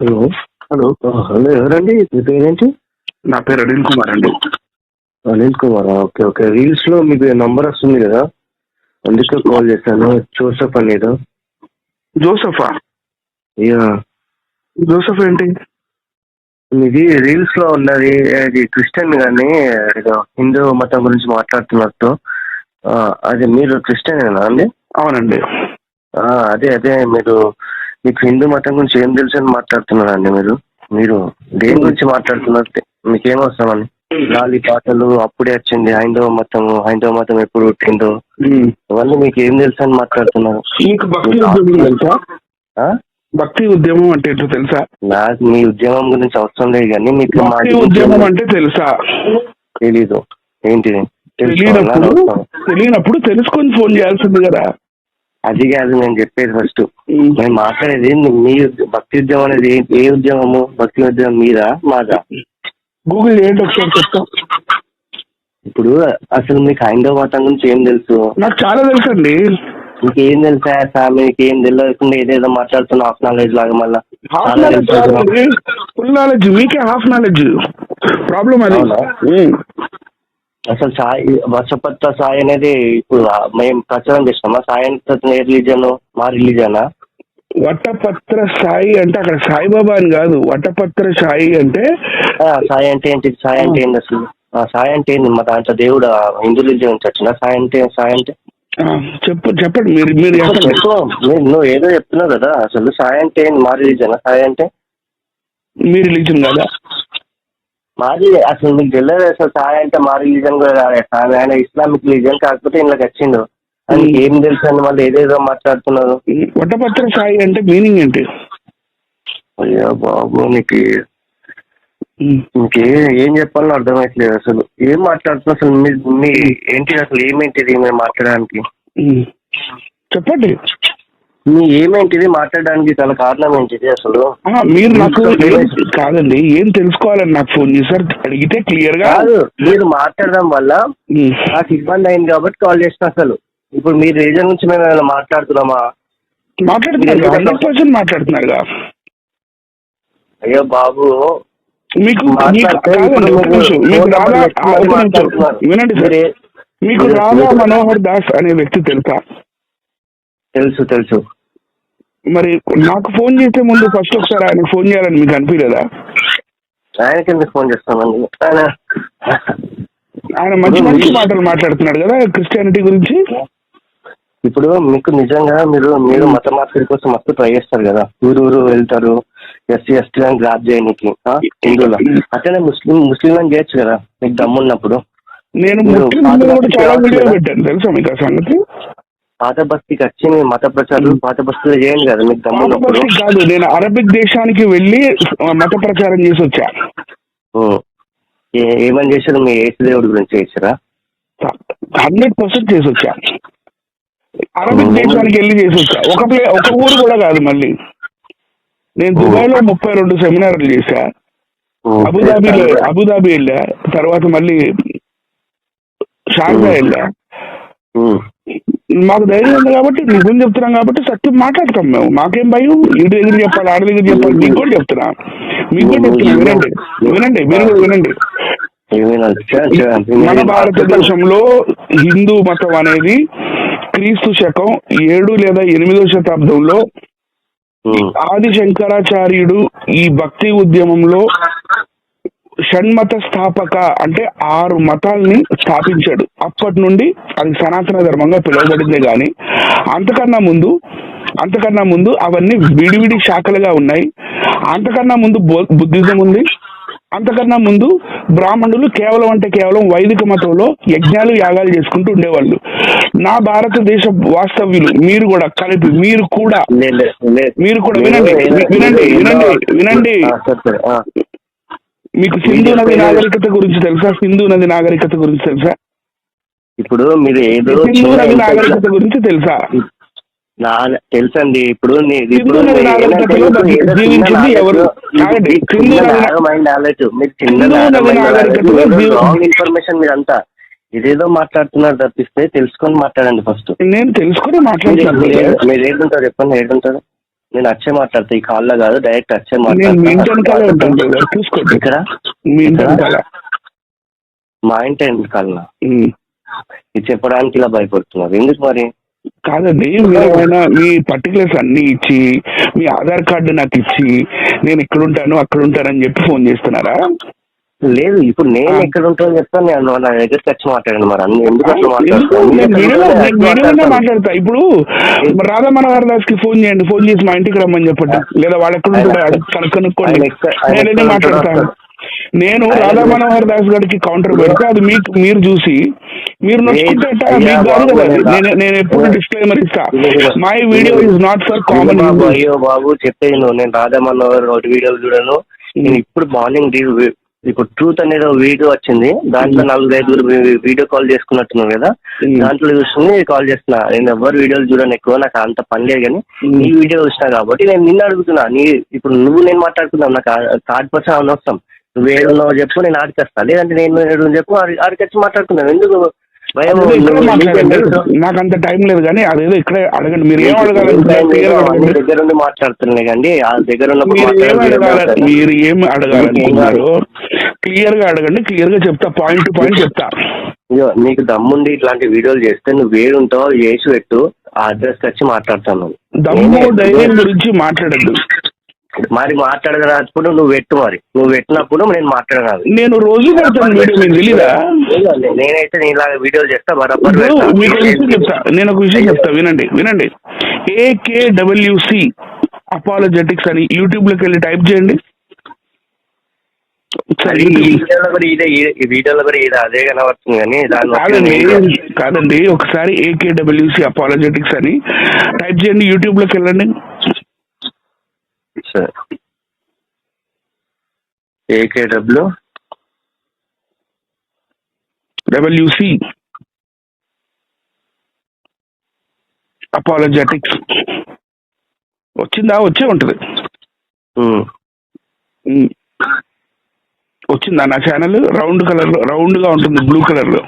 Hello. Hello. Hello, ఎవరండి? మీ పేరేంటి? నా పేరు అనిల్ కుమార్ అండి. Anil Kumar. Okay okay. Reels లో మీకు నంబర్ వస్తుంది కదా, అందుకే కాల్ చేశాను. జోసఫ్ అనేది. జోసఫా? యా. జోసఫ్ ఏంటి? మీది రీల్స్ లో ఉన్నది, అది క్రిస్టియన్ గానీ ఏదో హిందూ మతం గురించి మాట్లాడుతున్నట్టు. అది మీరు క్రిస్టియనేనా అండి? అవునండి. అదే అదే, మీకు హిందూ మతం గురించి ఏం తెలుసు అని మాట్లాడుతున్నారండి మీరు. మీరు దేని గురించి మాట్లాడుతున్నారు? మీకేం అవసరం అని? గాలి పాటలు అప్పుడే వచ్చింది హైందవ మతం ఎప్పుడు పుట్టిందో అవన్నీ మీకు ఏం తెలుసు అని మాట్లాడుతున్నారు. మీకు భక్తి ఉద్యమం తెలుసా? భక్తి ఉద్యమం అంటే ఏంటో తెలుసా? నాకు మీ ఉద్యమం గురించి అవసరం లేదు, కానీ మీకు భక్తి ఉద్యమం అంటే తెలుసా? తెలీదు. ఏంటిది? తెలియనప్పుడు తెలుసుకొని ఫోన్ చేయాల్సింది కదా. అది కాదు నేను చెప్పేది. ఫస్ట్ నేను మాట్లాడేది మీ భక్తి ఉద్యమం అనేది ఏ ఉద్యమము? భక్తి ఉద్యమం మీదా మాదా? గూగుల్ చేయండి ఒకసారి చెప్తా. ఇప్పుడు అసలు మీకు హైందవ మతం గురించి ఏం తెలుసు? నాకు చాలా తెలుసు అండి. మీకు ఏం తెలుసా? మీకు ఏం తెలియకుండా ఏదేదో మాట్లాడుతున్నా హాఫ్ నాలెడ్జ్ లాగా. మళ్ళీ ఫుల్ నాలెడ్జ్ మీకే, హాఫ్ నాలెడ్జ్ ప్రాబ్లం అది. అసలు సాయి వర్షపత్ర సాయి అనేది ఇప్పుడు మేము ప్రచారం చేస్తామా? సాయి అంటే ఏ రిలీజన్? మా రిలీజనా? వటపత్ర సాయి అంటే అక్కడ సాయిబాబా అని కాదు. వటపత్ర సాయి అంటే సాయి అంటే ఏంటి? సాయి అంటే ఏంటి అసలు? సాయి అంటే ఏంది? మా దాంట్లో దేవుడు హిందూ రిలీజన్ నుంచి వచ్చిన సాయి అంటే చెప్పండి మీరు నువ్వు ఏదో చెప్తున్నావు కదా. అసలు సాయి అంటే ఏంది? మా రిలీజనా సాయి అంటే? మీ రిలీజన్ కదా మాది. అసలు మీకు తెలియదు అసలు సాయి అంటే మా రిలీజన్ కూడా కాదు. ఆయన ఇస్లామిక్ రిలీజన్, కాకపోతే ఇంట్లోకి వచ్చిండు. ఆయనకి ఏం తెలుసు అని మళ్ళీ ఏదేదో మాట్లాడుతున్నారు. వటపత్ర సాయి అంటే మీనింగ్ ఏంటి? అయ్యా బాబు, ఏం చెప్పాలని అర్థమైతలేదు. అసలు ఏం మాట్లాడుతున్నా? అసలు మీ ఏంటి అసలు? ఏమేంటిది మేము మాట్లాడడానికి? చెప్పండి. మీ ఏమేంటిది మాట్లాడడానికి గల కారణం ఏంటిది అసలు? మీరు నాకు కాదండి, ఏం తెలుసుకోవాలని నాకు ఫోన్ చేశారు. అడిగితే క్లియర్ గా కాదు. మీరు మాట్లాడడం వల్ల నాకు ఇబ్బంది అయింది కాబట్టి కాల్ చేసిన. అసలు ఇప్పుడు మీ రీజన్ నుంచి మేము ఏమైనా మాట్లాడుతున్నామా? మాట్లాడుతున్నారుగా. అయ్యో బాబు, వినండి సార్. మీకు రాధా మనోహర్ దాస్ అనే వ్యక్తి తెలుసా? తెలుసు. మరి నాకు ఫోన్ చేసే ముందు ఫస్ట్ ఒకసారి ఆయనకు ఫోన్ చేయాలని మీకు అనిపించలేదా? ఆయనకి ఎందుకు ఫోన్ చేస్తామండి? ఆయన మంచి మంచి మాటలు మాట్లాడుతున్నాడు కదా క్రిస్టియానిటీ గురించి. ఇప్పుడు మీకు నిజంగా మీరు మత మార్పిడి కోసం మస్తు ట్రై చేస్తారు కదా. ఊరు వెళ్తారు ఎస్టీ అని గ్రాప్ చేయడానికి హిందువులు. అట్లనే ముస్లింలను చేయొచ్చు కదా మీకు దమ్మున్నప్పుడు. నేను చాలా వీడియో పెట్టాను తెలుసా మీకు ఆ సంగతి? పాత బస్తీకి వచ్చి మీరు మత ప్రచారం పాత బస్తీలో చేయండి కదా మీకు దమ్మున్నప్పుడు. కాదు, నేను అరబిక్ దేశానికి వెళ్ళి మత ప్రచారం చేసి వచ్చా. ఏమని చేశారు? మీ ఏసు దేవుడి గురించి చేశారా? 100% చేసి వచ్చా. అరబిక్ దేశానికి వెళ్ళి చేసి వచ్చా. ఒక ఊరు కూడా కాదు. మళ్ళీ నేను దుబాయ్ లో 32 సెమినార్లు చేశా. అబుదాబి వెళ్ళా. తర్వాత మళ్ళీ షార్జా వెళ్ళా. మాకు ధైర్యం ఉంది కాబట్టి, నిజం చెప్తున్నాం కాబట్టి సత్యం మాట్లాడతాం మేము. మాకేం భయం? ఇంటి దగ్గర చెప్పాలి, ఆడ దగ్గర చెప్పాలి. మీకు కూడా చెప్తున్నా. వినండి. మీరు కూడా వినండి. మన భారతదేశంలో హిందూ మతం అనేది క్రీస్తు శకం 7 లేదా 8వ శతాబ్దంలో ఆది శంకరాచార్యుడు ఈ భక్తి ఉద్యమంలో షణ్మత స్థాపక అంటే 6 మతాల్ని స్థాపించాడు. అప్పటి నుండి అది సనాతన ధర్మంగా పిలువబడిందే గాని అంతకన్నా ముందు అవన్నీ విడివిడి శాఖలుగా ఉన్నాయి. అంతకన్నా ముందు బుద్ధిజం ఉంది. అంతకన్నా ముందు బ్రాహ్మణులు కేవలం వైదిక మతంలో యజ్ఞాలు యాగాలు చేసుకుంటూ ఉండేవాళ్ళు. నా భారతదేశ వాస్తవ్యులు మీరు కూడా కలిపి మీరు కూడా వినండి. మీకు సింధు నది నాగరికత గురించి తెలుసా? ఇప్పుడు మీరు ఏదో సింధు నది నాగరికత గురించి తెలుసా? తెలుసండి. ఇప్పుడు జీవించింది ఎవరు? ఇన్ఫర్మేషన్ మీరంతా ఇదేదో మాట్లాడుతున్నారు తప్పిస్తే తెలుసుకొని మాట్లాడండి ఫస్ట్. నేను తెలుసుకుని మాట్లాడుతున్నాను. మీరు ఏడుంటారు చెప్పండి. ఏడుంటారు? నేను వచ్చే మాట్లాడతా, ఈ కాల్లో కాదు, డైరెక్ట్ వచ్చే నేను మీ ఇంటి వెనకాలే ఉంటాను బ్రదర్, చూసుకోండి. ఇక్కడ మీ ఇంటి వెనకాల. మా ఇంటి వెనకాల ఇది చెప్పడానికి ఇలా భయపడుతున్నారు ఎందుకు మరి? కాదండి, మీరు ఏమైనా మీ పర్టికులర్స్ అన్ని ఇచ్చి మీ ఆధార్ కార్డు నాకు ఇచ్చి నేను ఎక్కడుంటాను అక్కడ ఉంటానని చెప్పి ఫోన్ చేస్తున్నారా? లేదు, ఇప్పుడు నేను ఎక్కడ ఉంటానో చెప్తాను, నేను నా దగ్గరికి వచ్చి మాట్లాడండి. మరి అన్ని ఎందుకు మాట్లాడతా. ఇప్పుడు రాధా మనోహర్ దాస్ కి ఫోన్ చేయండి, ఫోన్ చేసి మా ఇంటికి రమ్మని చెప్పండి, లేదా వాళ్ళు ఎక్కడ ఉంటాడో కనుక్కోండి, నేనే మాట్లాడతాను. నేను రాధా మనోహర్ దాస్ గారికి కౌంటర్ పెడితే అది మీకు మీరు చూసి మీరు నచ్చుకుంటే మీకు కాదు కదా. నేను ఎప్పుడు డిస్క్లైమర్ ఇస్తా, my video is not for common. అయ్యో బాబు చెప్పేది నువ్వు, నేను రాధా మనోహర్ ఒకటి వీడియోలు చూడను. నేను ఇప్పుడు మార్నింగ్ ఇప్పుడు ట్రూత్ అనేది వీడియో వచ్చింది, దాంట్లో 4-5 వీడియో కాల్ చేసుకున్నట్టున్నావు కదా, దాంట్లో చూసుకుని కాల్ చేస్తున్నా. నేను ఎవరు వీడియోలు చూడను ఎక్కువ, నాకు అంత పని లేదు, కానీ నీ వీడియో చూసినా కాబట్టి నేను నిన్ను అడుగుతున్నా. ఇప్పుడు నేను మాట్లాడుతున్నావు, నాకు థర్డ్ పర్సన్ అనవసరం. నువ్వు ఏడున్నావు చెప్పు, నేను ఆడికేస్తా, లేదంటే నేను ఏడు చెప్పు, ఆడికొచ్చి మాట్లాడుతున్నాను. ఎందుకు భయం? నాకు అంత టైం లేదు, కానీ అదేదో ఇక్కడే అడగండి. మీరు ఏం అడగాలి? దగ్గర ఉండి మాట్లాడుతున్నాయి కండి, ఆ దగ్గర ఉన్న మీరు ఏం అడగాలనుకున్నారు క్లియర్ గా అడగండి, క్లియర్ గా చెప్తా, పాయింట్ టు పాయింట్ చెప్తా. అయ్యో నీకు దమ్ముండి ఇట్లాంటి వీడియోలు చేస్తే నువ్వు వేడుంటావు, చేసి పెట్టు, ఆ అడ్రస్ వచ్చి మాట్లాడతాను. దమ్ము ధైర్యం గురించి మాట్లాడద్దు. మరి మాట్లాడరాప్పుడు నువ్వు పెట్టు, మరి నువ్వు పెట్టినప్పుడు నేను మాట్లాడరాదు. నేను రోజు పెడతాను వీడియో, మీకు తెలీదా? నేనైతే నీలాగా వీడియోలు చేస్తా బరాబర్. మీకు విషయం చెప్తా, నేను ఒక విషయం చెప్తా, వినండి. AKWC అపాలజెటిక్స్ అని యూట్యూబ్ లోకి వెళ్ళి టైప్ చేయండి. వీడియోలో కూడా ఇది అదే కనబడుతుంది, కానీ కాదండి, ఒకసారి AKWC అపాలజెటిక్స్ అని టైప్ చేయండి, యూట్యూబ్ లోకి వెళ్ళండి. AKWC అపాలజెటిక్స్ వచ్చిందా? వచ్చే ఉంటుంది. వచ్చిందా నా ఛానల్? రౌండ్ కలర్ లో, రౌండ్ గా ఉంటుంది, బ్లూ కలర్ లో.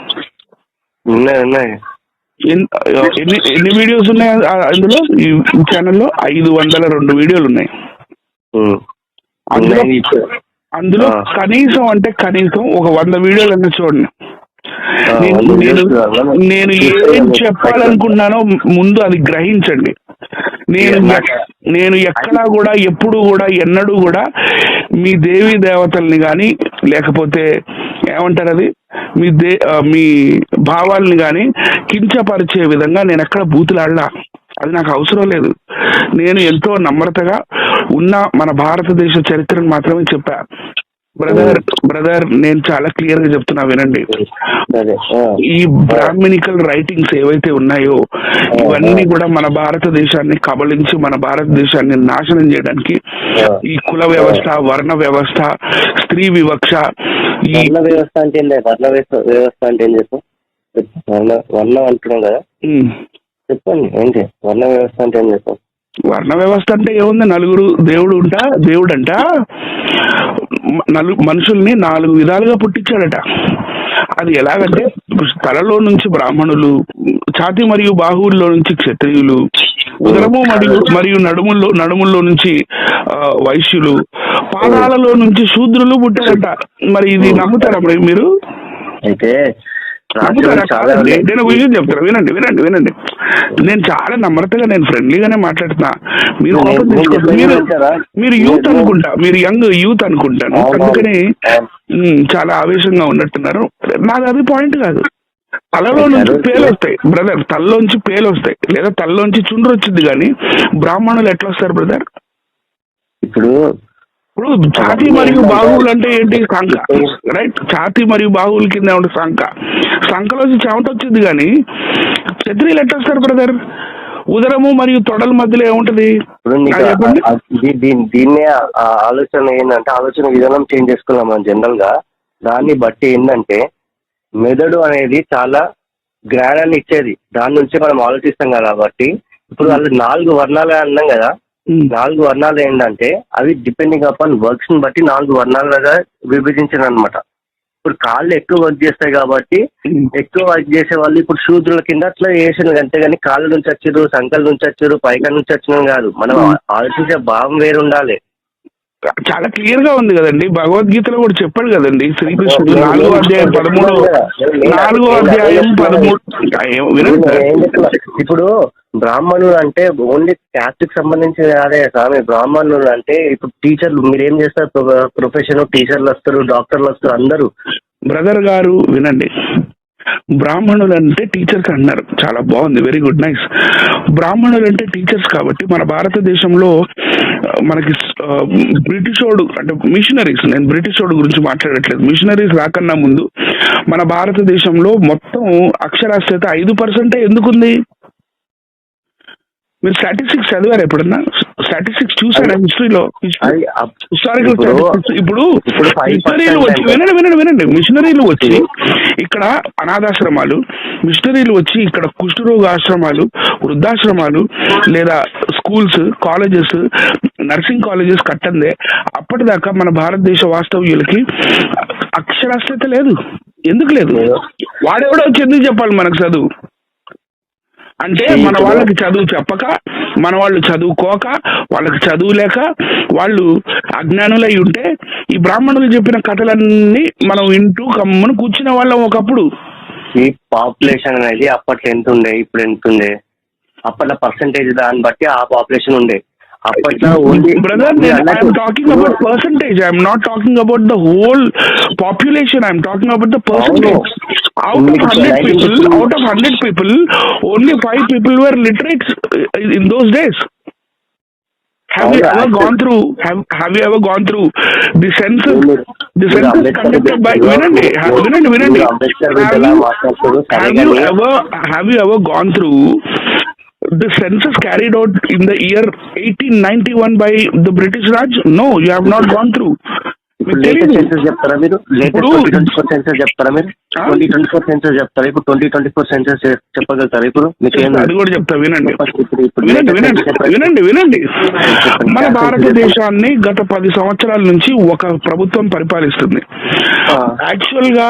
ఎన్ని వీడియోస్ ఉన్నాయి అందులో? ఈ ఛానల్లో 502 వీడియోలు ఉన్నాయి. అందులో కనీసం ఒక 100 వీడియోలు అన్నా చూడండి. నేను ఏం చెప్పాలనుకున్నానో ముందు అది గ్రహించండి. నేను ఎక్కడా కూడా ఎప్పుడు కూడా ఎన్నడూ కూడా మీ దేవీ దేవతల్ని కానీ, లేకపోతే ఏమంటారు అది, మీ భావాల్ని కానీ కించపరిచే విధంగా నేను ఎక్కడ బూతులాడలా. అది నాకు అవసరం లేదు. నేను ఎంతో నమ్రతగా ఉన్న మన భారతదేశ చరిత్రను మాత్రమే చెప్పా. బ్రదర్ నేను చాలా క్లియర్ గా చెప్తున్నా, వినండి. ఈ బ్రాహ్మణికల్ రైటింగ్స్ ఏవైతే ఉన్నాయో ఇవన్నీ కూడా మన భారతదేశాన్ని కబళించి మన భారతదేశాన్ని నాశనం చేయడానికి ఈ కుల వ్యవస్థ, వర్ణ వ్యవస్థ, స్త్రీ వివక్ష. ఈ వ్యవస్థ అంటే వ్యవస్థ అంటే ఏం చెప్పు, వర్ణం అంటున్నాం కదా, చెప్పండి ఏంటి వర్ణ వ్యవస్థ అంటే ఏం చెప్పు? వర్ణ వ్యవస్థ అంటే ఏముంది, నలుగురు దేవుడంట మనుషుల్ని 4 విధాలుగా పుట్టించాడట. అది ఎలాగంటే తలలో నుంచి బ్రాహ్మణులు, ఛాతి మరియు బాహువుల్లో నుంచి క్షత్రియులు, ఉదరము మరియు నడుముల్లో నుంచి వైశ్యులు, పాదాలలో నుంచి శూద్రులు పుట్టారట. మరి ఇది నమ్ముతారా మీరు? అయితే నేను విషయం చెప్తాను, వినండి. నేను చాలా నమ్రతగా, నేను ఫ్రెండ్లీగానే మాట్లాడుతున్నా. మీరు ఓపెన్ చేసుకోండి. మీరు యూత్ అనుకుంటా, మీరు యంగ్ యూత్ అనుకుంటాను, అందుకని చాలా ఆవేశంగా ఉన్నట్టున్నారు. నాది అది పాయింట్ కాదు. తలలో నుంచి పేలు వస్తాయి బ్రదర్, తలలోంచి పేలు వస్తాయి, లేదా తలలోంచి చుండ్రు వచ్చింది, కానీ బ్రాహ్మణులు ఎట్లా వస్తారు బ్రదర్? ఇప్పుడు ఛాతీ మరియు బాహువులు అంటే ఏంటి? సంఖ, రైట్? ఛాతీ మరియు బాహువుల కింద ఉంటే సంఖలోంచి చెమట వచ్చింది, కానీ క్షత్రియులు ఎట్లా వస్తారు బ్రదర్? ఉదరము మరియు తొడల మధ్యలో ఏముంటది? దీన్నే ఆలోచన ఏంటంటే, ఆలోచన విధానం చేంజ్ చేసుకున్నాం మనం జనరల్ గా. దాన్ని బట్టి ఏంటంటే మెదడు అనేది చాలా జ్ఞానాన్ని ఇచ్చేది, దాని నుంచి మనం ఆలోచిస్తాం కదా. కాబట్టి ఇప్పుడు వాళ్ళు 4 వర్ణాలు అన్నాం కదా, 4 వర్ణాలు ఏంటంటే అవి డిపెండింగ్ అపాన్ వర్క్స్ ని బట్టి 4 వర్ణాలుగా విభజించారు అనమాట. ఇప్పుడు కాళ్ళు ఎక్కువ వర్క్ చేస్తాయి కాబట్టి ఎక్కువ వర్క్ చేసే వాళ్ళు ఇప్పుడు శూద్రుల కింద అట్లా చేసిన అంతేగాని కాళ్ళ నుంచి వచ్చారు, సంకల నుంచి వచ్చారు, పైక నుంచి వచ్చినాం కాదు. మనం ఆలోచించే భావం వేరు ఉండాలి. చాలా క్లియర్ గా ఉంది కదండి, భగవద్గీతలో కూడా చెప్పాడు కదండి శ్రీకృష్ణుడు 4వ అధ్యాయం 13 వినండి. ఇప్పుడు బ్రాహ్మణులు అంటే ఓన్లీ క్యాస్ట్ కి సంబంధించిన అదే స్వామి. బ్రాహ్మణులు అంటే ఇప్పుడు టీచర్లు, మీరు ఏం చేస్తారు? ప్రొఫెషన్ టీచర్లు వస్తారు, డాక్టర్లు వస్తారు, అందరూ. బ్రదర్ గారు వినండి, బ్రాహ్మణులు అంటే టీచర్స్ అన్నారు, చాలా బాగుంది, వెరీ గుడ్, నైస్. బ్రాహ్మణులు అంటే టీచర్స్ కాబట్టి మన భారతదేశంలో మనకి బ్రిటిష్ వాడు అంటే మిషనరీస్, నేను బ్రిటిష్ వాడు గురించి మాట్లాడట్లేదు, మిషనరీస్ రాకన్నా ముందు మన భారతదేశంలో మొత్తం అక్షరాస్యత 5% ఎందుకుంది? మీరు స్టాటిస్టిక్స్ చదివారు ఎప్పుడన్నా? స్టాటిస్టిక్స్ చూసారా హిస్టరీలో? Historical statistics. ఇప్పుడు మిషనరీలు వచ్చి వినండి, మిషనరీలు వచ్చి ఇక్కడ అనాథాశ్రమాలు, మిషనరీలు వచ్చి ఇక్కడ కుష్ఠరోగ ఆశ్రమాలు, వృద్ధాశ్రమాలు, లేదా స్కూల్స్, కాలేజెస్, నర్సింగ్ కాలేజెస్ కట్టందే అప్పటిదాకా మన భారతదేశ వాస్తవ్యులకి అక్షరాస్యత లేదు. ఎందుకు లేదు? వాడెవడో వచ్చి ఎందుకు చెప్పాలి మనకు చదువు? అంటే మన వాళ్ళకి చదువు చెప్పక, మన వాళ్ళు చదువుకోక, వాళ్ళకి చదువు లేక వాళ్ళు అజ్ఞానులై ఉంటే ఈ బ్రాహ్మణులు చెప్పిన కథలన్నీ మనం వింటూ కమ్మను కూర్చునే వాళ్ళం ఒకప్పుడు. ఈ పాపులేషన్ అనేది అప్పట్లో ఎంత ఉండే, ఇప్పుడు ఎంత ఉండే? అప్పట్లో పర్సంటేజ్ దాన్ని బట్టి ఆ పాపులేషన్ ఉండే. Brother, I am talking about percentage. I am not talking about the whole population. I am talking about the percentage. Out of 100 people, only 5 people were literate in those days. Have you ever gone through? Have you ever gone through the census? The census conducted by Vinandi. Have you ever gone through the census carried out in the year 1891 by the British Raj? No, you have not gone through. చెప్తారా మీరు? 2024 census చెప్తారా మీరు? 2024 census చెప్తారా? ఇప్పుడు 2024 census చెప్పగలుగుతారా? ఇప్పుడు అది కూడా చెప్తా, వినండి. మన భారతదేశాన్ని గత 10 సంవత్సరాల నుంచి ఒక ప్రభుత్వం పరిపాలిస్తుంది. యాక్చువల్ గా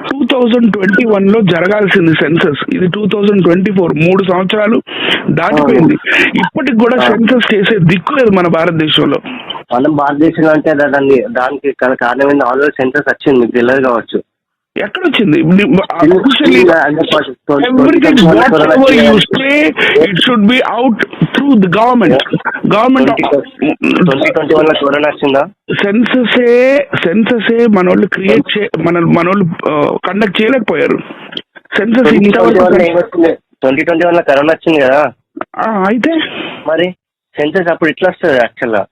2021 లో జరగాల్సింది సెన్సస్, ఇది 2024, 3 సంవత్సరాలు దాటిపోయింది. ఇప్పటికి కూడా సెన్సస్ చేసే దిక్కు లేదు మన భారతదేశంలో. మనం భారతదేశంలో అంటే దానికి కారణం ఏంటి? ఆల్రెడీ సెన్సస్ వచ్చింది, మీకు తెలియదు కావచ్చు. ఎక్కడ వచ్చింది? It should be out through the government. 2021 corona వచ్చిందా? సెన్ససే మనోళ్ళు క్రియేట్ మనోళ్ళు కండక్ట్ చేయలేకపోయారు. సెన్సస్ 2021 కరోనా వచ్చింది కదా, అయితే మరి సెన్సస్ అప్పుడు ఇట్లా వస్తుంది. యాక్చువల్గా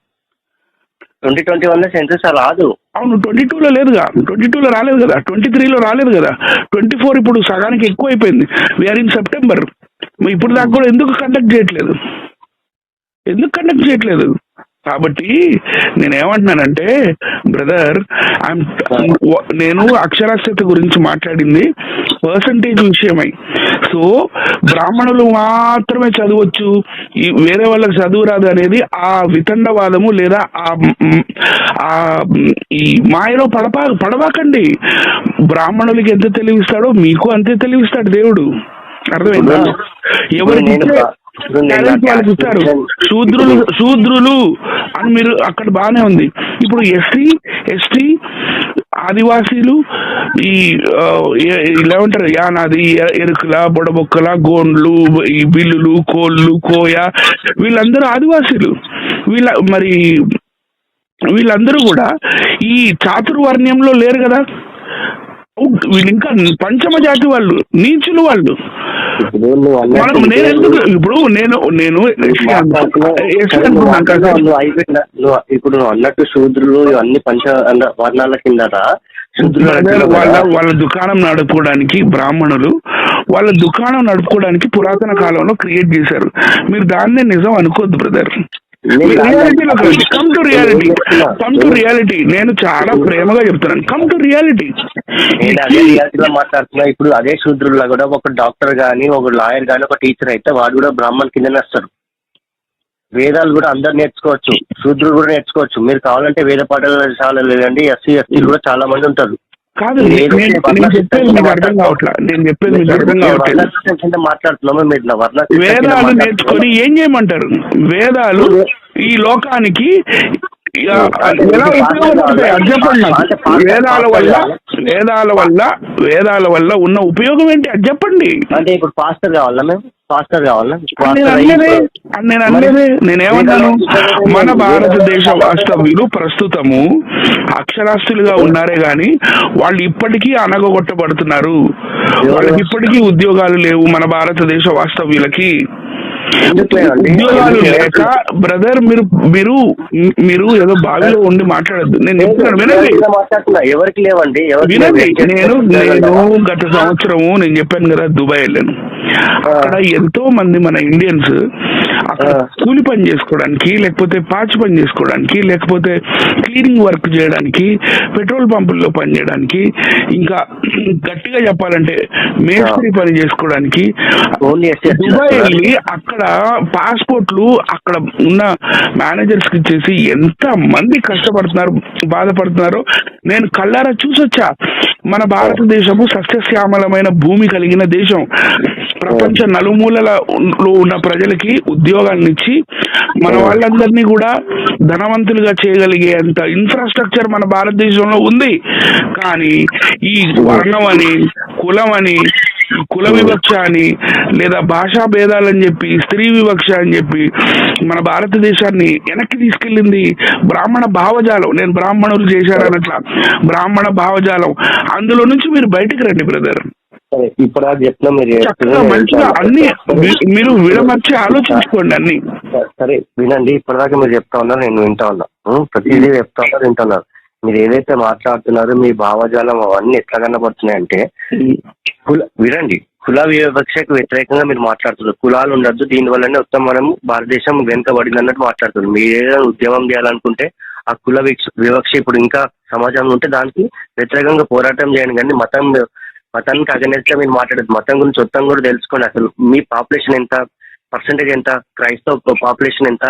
2021 లో సెన్సస్ రాదు. అవును, 22లో లేదుగా, 22లో రాలేదు కదా, 23లో రాలేదు కదా, 24 ఇప్పుడు సగానికి ఎక్కువ అయిపోయింది. We are in September. ఇప్పుడు దాకా కూడా ఎందుకు కండక్ట్ చేయట్లేదు? కాబట్టి నేనేమంటున్నానంటే బ్రదర్, నేను అక్షరాస్యత గురించి మాట్లాడింది పర్సంటేజ్ విషయమై. సో బ్రాహ్మణులు మాత్రమే చదవచ్చు, ఈ వేరే వాళ్ళకి చదువు రాదు అనేది ఆ వితండవాదము లేదా ఆ ఈ మాయలో పడబాకండి. బ్రాహ్మణులకి ఎంత తెలివిస్తాడో మీకు అంతే తెలివిస్తాడు దేవుడు. అర్థమైందా? ఎవరికి వాళ్ళకి ఇస్తారు. శూద్రులు అని మీరు అక్కడ బాగానే ఉంది. ఇప్పుడు ఎస్టీ ఆదివాసీలు ఈ ఏమంటారు, యానాది, ఎరుకుల, బొడబొక్కల, గోండ్లు, ఈ బిల్లులు, కోళ్ళు, కోయ, వీళ్ళందరూ ఆదివాసీలు. వీళ్ళందరూ కూడా ఈ చాతుర్వర్ణ్యంలో లేరు కదా. వీళ్ళు ఇంకా పంచమ జాతి వాళ్ళు, నీచులు వాళ్ళు. ఇప్పుడు అన్నట్టు శూద్రులు ఇవన్నీ పంచ వర్ణాల కిందట వాళ్ళ దుకాణం నడుపుకోవడానికి బ్రాహ్మణులు వాళ్ళ దుకాణం నడుపుకోవడానికి పురాతన కాలంలో క్రియేట్ చేశారు. మీరు దాన్నే నిజం అనుకోద్దు బ్రదర్. Come to reality. నేను చాలా ప్రేమగా చెప్తున్నాను, కమ్ టు రియాలిటీ. నేను అదే రియాలిటీలో మాట్లాడుతున్నా. ఇప్పుడు అదే శూద్రుల్లో కూడా ఒక డాక్టర్ గానీ, ఒక లాయర్ గానీ, ఒక టీచర్ అయితే వాడు కూడా బ్రాహ్మణ్ కిందనే వస్తారు. వేదాలు కూడా అందరు నేర్చుకోవచ్చు, శూద్రులు కూడా నేర్చుకోవచ్చు. మీరు కావాలంటే వేద పాఠశాలలు లేదండి, ఎస్సీ ఎస్టీలు కూడా చాలా మంది ఉంటారు. కాదు నేను చెప్పేది మీకు అర్థం కావట్లా, నేను చెప్పేది మీకు అర్థం కావట్లేదు. మాట్లాడుతున్నాము వేదాలు నేర్చుకొని ఏం చేయమంటారు? వేదాలు ఈ లోకానికి ఎలా ఉపయోగపడతాయి అది చెప్పండి నాకు. వేదాల వల్ల ఉన్న ఉపయోగం ఏంటి అది చెప్పండి. అంటే ఇప్పుడు పాస్టర్ కావాలా? మేము పాస్టర్ కావాలా? నేను అనేది నేనేమన్నాను, మన భారతదేశ వాస్తవ్యులు ప్రస్తుతము అక్షరాస్యులుగా ఉన్నారే గాని వాళ్ళు ఇప్పటికీ అనగొట్టబడుతున్నారు. వాళ్ళకి ఇప్పటికీ ఉద్యోగాలు లేవు మన భారతదేశ వాస్తవ్యులకి. ఉద్యోగాలు లేక బ్రదర్ మీరు మీరు మీరు ఏదో బావిలో ఉండి మాట్లాడద్దు. నేను చెప్తున్నాను వినండి, ఎవరికి లేవండి. వినండి. నేను గత సంవత్సరము నేను చెప్పాను కదా దుబాయ్ వెళ్ళాను. అక్కడ ఎంతో మంది మన ఇండియన్స్ అక్కడ కూలి పని చేసుకోవడానికి, లేకపోతే పాచి పని చేసుకోవడానికి, లేకపోతే క్లీనింగ్ వర్క్ చేయడానికి, పెట్రోల్ పంపుల్లో పని చేయడానికి, ఇంకా గట్టిగా చెప్పాలంటే మేస్త్రి పని చేసుకోవడానికి దుబాయ్ వెళ్ళి అక్కడ పాస్పోర్ట్లు అక్కడ ఉన్న మేనేజర్స్ కి ఇచ్చేసి ఎంత మంది కష్టపడుతున్నారు, బాధపడుతున్నారో నేను కళ్ళారా చూసొచ్చా. మన భారతదేశము సస్యశ్యామలమైన భూమి కలిగిన దేశం. ప్రపంచ నలుమూలలో ఉన్న ప్రజలకి ఉద్యోగాలను ఇచ్చి మన వాళ్ళందరినీ కూడా ధనవంతులుగా చేయగలిగేంత ఇన్ఫ్రాస్ట్రక్చర్ మన భారతదేశంలో ఉంది. కానీ ఈ వర్ణం అని, కులం అని, కుల వివక్ష అని, లేదా భాషా భేదాలని చెప్పి, స్త్రీ వివక్ష అని చెప్పి మన భారతదేశాన్ని వెనక్కి తీసుకెళ్ళింది బ్రాహ్మణ భావజాలం. నేను బ్రాహ్మణులు చేశారనట్లా బ్రాహ్మణ భావజాలం. అందులో నుంచి మీరు బయటికి రండి బ్రదర్. ఇప్పుడు చెప్తున్నా మీరు చక్కగా మంచిగా అన్ని మీరు విడమర్చి ఆలోచించుకోండి అన్ని. సరే వినండి, ఇప్పటిదాకా మీరు చెప్తా ఉన్నారు, నేను వింటా ఉన్నా. ప్రతిదీ చెప్తా ఉన్నారు, వింటున్నారు. మీరు ఏదైతే మాట్లాడుతున్నారో మీ భావజాలం అవన్నీ ఎట్లా కనబడుతున్నాయి అంటే వినండి. కుల వివక్షకు వ్యతిరేకంగా మీరు మాట్లాడుతున్నారు. కులాలు ఉండొద్దు, దీనివల్లనే మొత్తం మనం భారతదేశం వెనుకబడింది అన్నట్టు మాట్లాడుతున్నారు. మీరు ఏదైనా ఉద్యమం చేయాలనుకుంటే ఆ కుల వివక్ష ఇప్పుడు ఇంకా సమాజంలో ఉంటే దానికి వ్యతిరేకంగా పోరాటం చేయండి. కానీ మతానికి అగనెస్ట్ గా మీరు మాట్లాడదు. మతం గురించి మొత్తం కూడా తెలుసుకోండి. అసలు మీ పాపులేషన్ ఎంత, పర్సెంటేజ్ ఎంత, క్రైస్తవ పాపులేషన్ ఎంత,